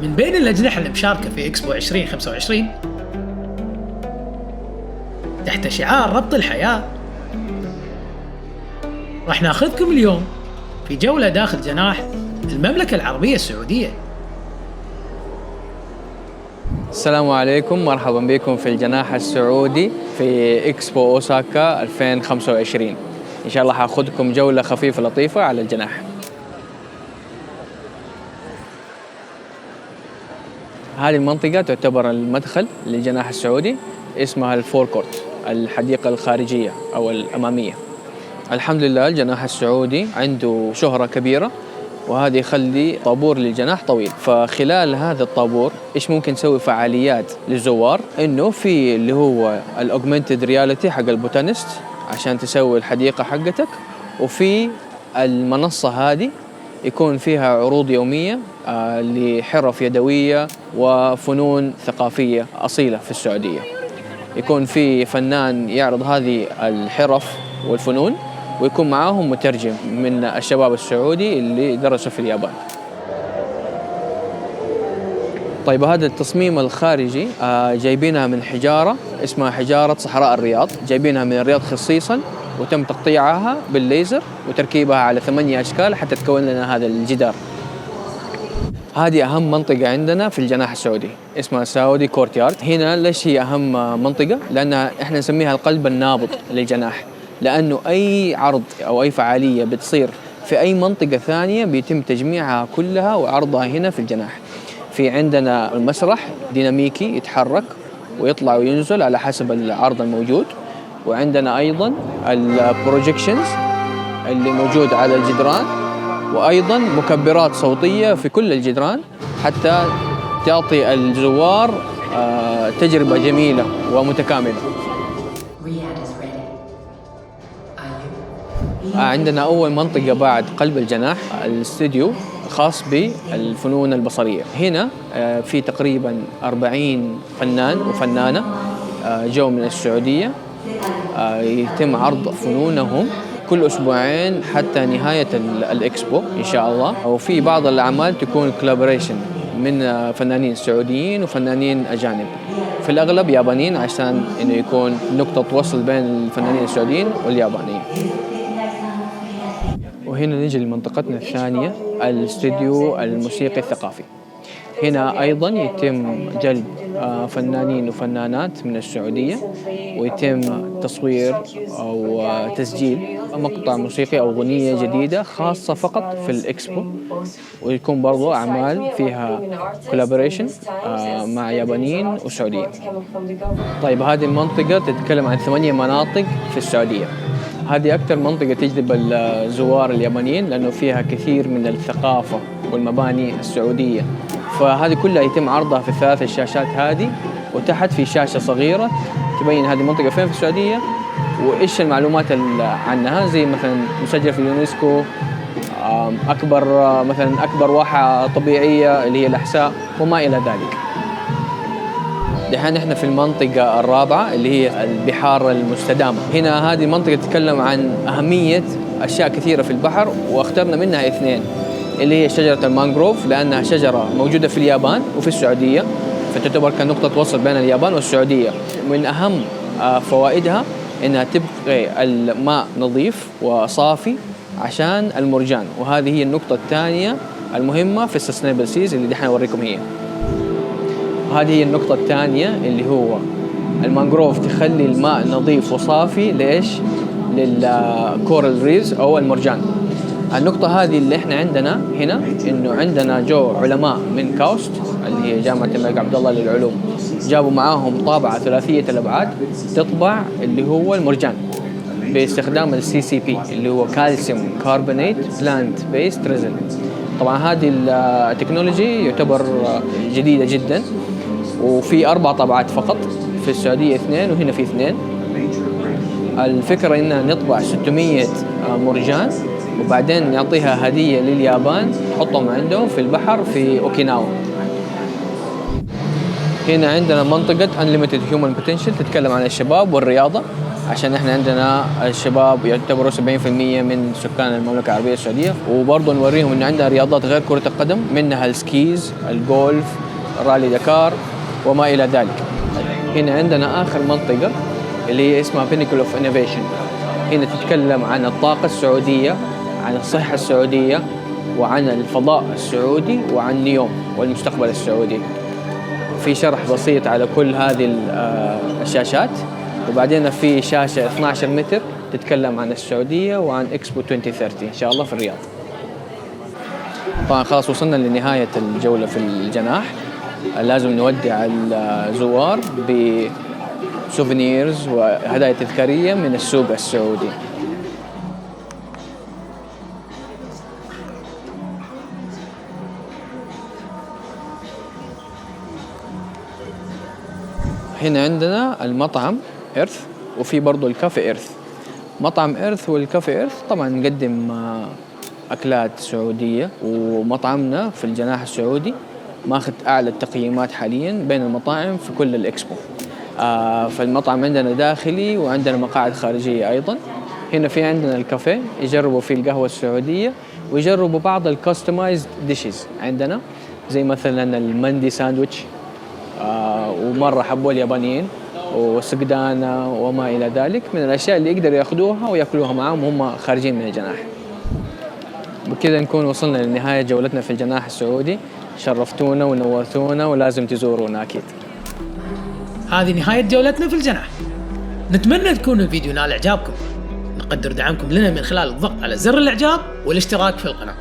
من بين الأجنحة المشاركة في إكسبو 2025 تحت شعار ربط الحياة، راح ناخذكم اليوم في جولة داخل جناح المملكة العربية السعودية. السلام عليكم، مرحبا بكم في الجناح السعودي في إكسبو أوساكا 2025. إن شاء الله هاخذكم جولة خفيفة لطيفة على الجناح. هذه المنطقة تعتبر المدخل للجناح السعودي، اسمها الفور كورت، الحديقة الخارجية أو الأمامية. الحمد لله الجناح السعودي عنده شهرة كبيرة، وهذا يخلي طابور للجناح طويل. فخلال هذا الطابور إيش ممكن نسوي فعاليات للزوار؟ إنه في اللي هو الأوجمنتد رياليتي حق البوتانيست عشان تسوي الحديقة حقتك، وفي المنصة هذه يكون فيها عروض يومية لحرف يدوية وفنون ثقافية أصيلة في السعودية. يكون في فنان يعرض هذه الحرف والفنون، ويكون معاهم مترجم من الشباب السعودي اللي درسوا في اليابان. طيب هذا التصميم الخارجي جايبينها من حجارة اسمها حجارة صحراء الرياض، جايبينها من الرياض خصيصا، وتم تقطيعها بالليزر وتركيبها على 8 أشكال حتى تكون لنا هذا الجدار. هذه أهم منطقة عندنا في الجناح السعودي، اسمها سعودي كورتيارد. هنا ليش هي أهم منطقة؟ لأنها إحنا نسميها القلب النابض للجناح، لأنه أي عرض أو أي فعالية بتصير في أي منطقة ثانية بيتم تجميعها كلها وعرضها هنا في الجناح. في عندنا المسرح ديناميكي يتحرك ويطلع وينزل على حسب العرض الموجود، وعندنا أيضا البروجيكشنز اللي موجود على الجدران، وأيضا مكبرات صوتية في كل الجدران حتى تعطي الزوار تجربة جميلة ومتكاملة. عندنا أول منطقة بعد قلب الجناح الاستوديو خاص بالفنون البصرية. هنا في تقريبا 40 فنان وفنانة جو من السعودية، يتم عرض فنونهم كل أسبوعين حتى نهاية الإكسبو إن شاء الله. وفي بعض الأعمال تكون كولابوريشن من فنانين سعوديين وفنانين أجانب، في الأغلب يابانيين عشان إنه يكون نقطة وصل بين الفنانين السعوديين واليابانيين. وهنا نجي لمنطقتنا الثانية، الاستوديو الموسيقي الثقافي. هنا أيضا يتم جلب فنانين وفنانات من السعودية، ويتم تصوير أو تسجيل مقطع موسيقي أو أغنية جديدة خاصة فقط في الإكسبو، ويكون برضو أعمال فيها كولابوريشن مع يابانيين وسعوديين. طيب هذه المنطقة تتكلم عن 8 مناطق في السعودية. هذه أكثر منطقة تجذب الزوار اليابانيين لأنه فيها كثير من الثقافة والمباني السعودية، فهذه كلها يتم عرضها في 3 الشاشات هذه، وتحت في شاشة صغيرة تبين هذه المنطقة فين في السعودية وإيش المعلومات عنها، زي مثلا مسجل في اليونسكو، أكبر واحة طبيعية اللي هي الأحساء وما إلى ذلك. دحين احنا في المنطقة الرابعة اللي هي البحار المستدامة. هنا هذه المنطقة تتكلم عن أهمية أشياء كثيرة في البحر، واخترنا منها 2 اللي هي شجرة المانغروف، لأنها شجرة موجودة في اليابان وفي السعودية، فتعتبر كنقطة وصل بين اليابان والسعودية. من أهم فوائدها إنها تبقي الماء نظيف وصافي عشان المرجان، وهذه هي النقطة الثانية المهمة في السستينبل سيز اللي دحين أوريكم هي. هذه هي النقطة الثانية اللي هو المانغروف تخلي الماء نظيف وصافي. ليش؟ للكورال ريز أو المرجان. النقطة هذه اللي احنا عندنا هنا إنه عندنا جو علماء من كاوست اللي هي جامعة الملك عبد الله للعلوم، جابوا معاهم طابعة ثلاثية الأبعاد تطبع اللي هو المرجان باستخدام CCP اللي هو كالسيوم كاربونات بلانت بيست ريزن. طبعا هذه التكنولوجي يعتبر جديدة جدا، وفي 4 طابعات فقط، في السعودية 2 وهنا في 2. الفكرة إننا نطبع 600 مرجان وبعدين نعطيها هدية لليابان تحطهم عندهم في البحر في أوكيناوا. هنا عندنا منطقة Unlimited Human Potential تتكلم عن الشباب والرياضة. عشان احنا عندنا الشباب يعتبروا 70% من سكان المملكة العربية السعودية، وبرضه نوريهم إن عندنا رياضات غير كرة القدم، منها السكيز، الجولف، رالي دكار وما إلى ذلك. هنا عندنا آخر منطقة اللي هي اسمها Pinnacle of Innovation. هنا تتكلم عن الطاقة السعودية، عن الصحة السعودية، وعن الفضاء السعودي، وعن نيوم والمستقبل السعودي. في شرح بسيط على كل هذه الشاشات، وبعدين في شاشة 12 متر تتكلم عن السعودية وعن إكسبو 2030 إن شاء الله في الرياض. طبعا خلاص وصلنا لنهاية الجولة في الجناح. لازم نودع الزوار بسوفينيرز وهدايا تذكارية من السوق السعودي. هنا عندنا المطعم إيرث، وفي برضو الكافي إيرث. مطعم إيرث والكافي إيرث طبعا نقدم أكلات سعودية، ومطعمنا في الجناح السعودي ماخذ أعلى التقييمات حاليا بين المطاعم في كل الإكسبو. فالمطعم عندنا داخلي وعندنا مقاعد خارجية أيضا. هنا في عندنا الكافيه يجربوا فيه القهوة السعودية، ويجربوا بعض الكاستمايزد ديشز عندنا، زي مثلا المندي ساندويتش، ومرة حبوا اليابانيين وسقدانة وما إلى ذلك من الأشياء اللي يقدروا يأخذوها ويأكلوها معهم وهم خارجين من الجناح. بكذا نكون وصلنا لنهاية جولتنا في الجناح السعودي. شرفتونا ونورتونا ولازم تزورونا أكيد. هذه نهاية جولتنا في الجناح. نتمنى تكون الفيديو نال إعجابكم. نقدر دعمكم لنا من خلال الضغط على زر الإعجاب والاشتراك في القناة.